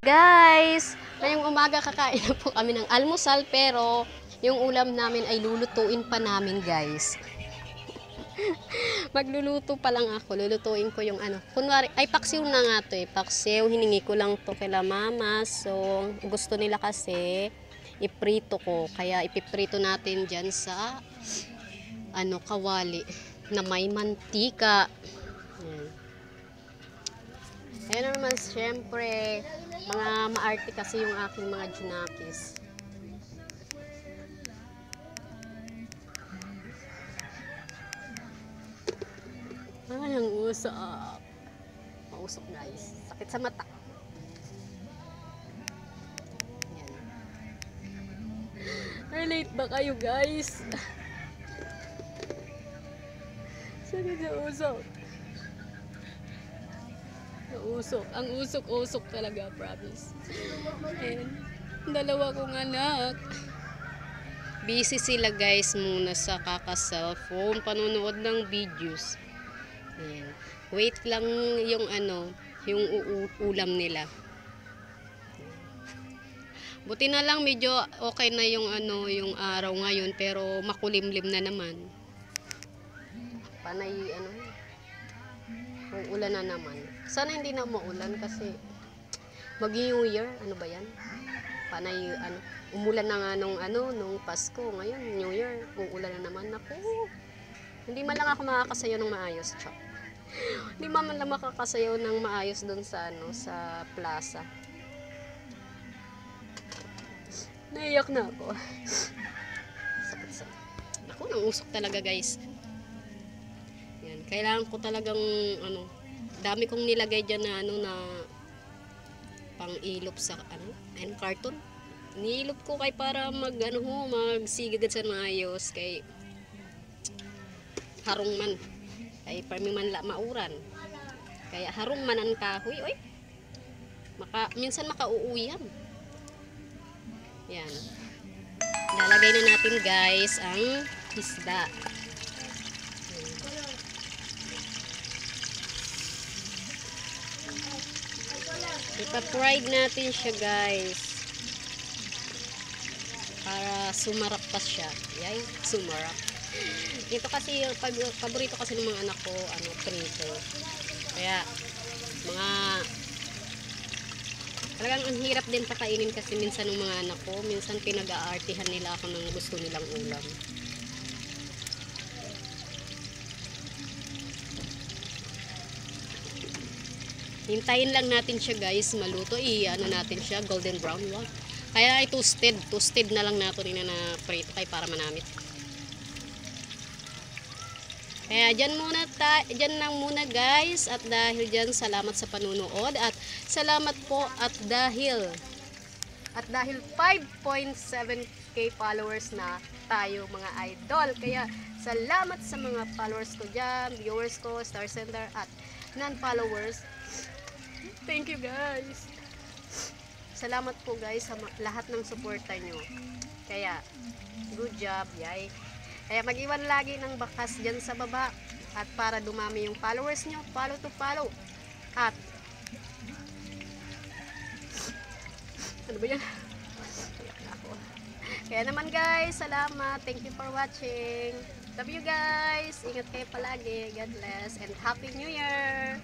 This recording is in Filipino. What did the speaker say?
Guys, ngayong umaga kakain na po kami ng almusal pero yung ulam namin ay lulutuin pa namin guys. Magluluto pa lang ako, lulutuin ko yung ano. Kunwari, ay paksiw na nga to eh. Paksiw, hiningi ko lang to kila mama. So, gusto nila kasi iprito ko. Kaya ipiprito natin dyan sa ano, kawali na may mantika. Ayan naman, syempre, mga maarte kasi yung aking mga junakis. Ay, ang usok. Mausok guys. Sakit sa mata. Ayan. Ay, late ba kayo guys? Sakit sa usok. Usok. Ang usok-usok talaga, promise. Ayan. Dalawa kong anak. Busy sila guys muna sa kaka-cellphone. Panonood ng videos. Ayan. Wait lang yung ano, yung ulam nila. Buti na lang medyo okay na yung ano, yung araw ngayon pero makulimlim na naman. Panay ano, uulan na naman. Sana hindi na maulan kasi mag-New Year, ano ba yan? Panay ano, umulan na nga nung Pasko, ngayon New Year, uulan na naman ako. Hindi man lang ako makakasayaw ng maayos, chok. Hindi man lang makakasayaw ng maayos doon sa ano, sa plaza. Naiyak na ako. Sakit sa. Ako nang usok talaga, guys. Yan, kailangan ko talagang ano, dami kong nilagay diyan na ano na pang-ilop sa ano, and carton. Nilop ko kay para mag ano ho, magsigagad sa maayos kay harong man. Kay parmi man la mauran. Kaya harong man ang kahoy, oy. Minsan makauuyan. Yan. Lalagay na natin guys ang isda. Ipa-fried natin siya guys. Para sumarap pa siya. Yay, sumarap. Ito kasi, paborito kasi ng mga anak ko, ano, prito. Kaya, talagang ang hirap din pakainin kasi minsan ng mga anak ko, minsan pinag-aartihan nila ako ng gusto nilang ulam. Hintayin lang natin siya guys, maluto. Ano natin siya, golden brown. Wow. Kaya ay toasted na lang natin na prito kay para manamit. Kaya dyan lang muna guys, at dahil dyan salamat sa panunood at salamat po at dahil 5.7k followers na tayo mga idol. Kaya salamat sa mga followers ko dyan, viewers ko, star sender at non-followers. Thank you guys. Salamat po guys sa lahat ng suporta nyo. Kaya good job, yay. Kaya mag-iwan lagi ng bakas dyan sa baba. At para dumami yung followers nyo, follow to follow. At ano ba yan? Kaya naman guys, salamat. Thank you for watching. Love you guys. Ingat kayo palagi. God bless. And Happy New Year!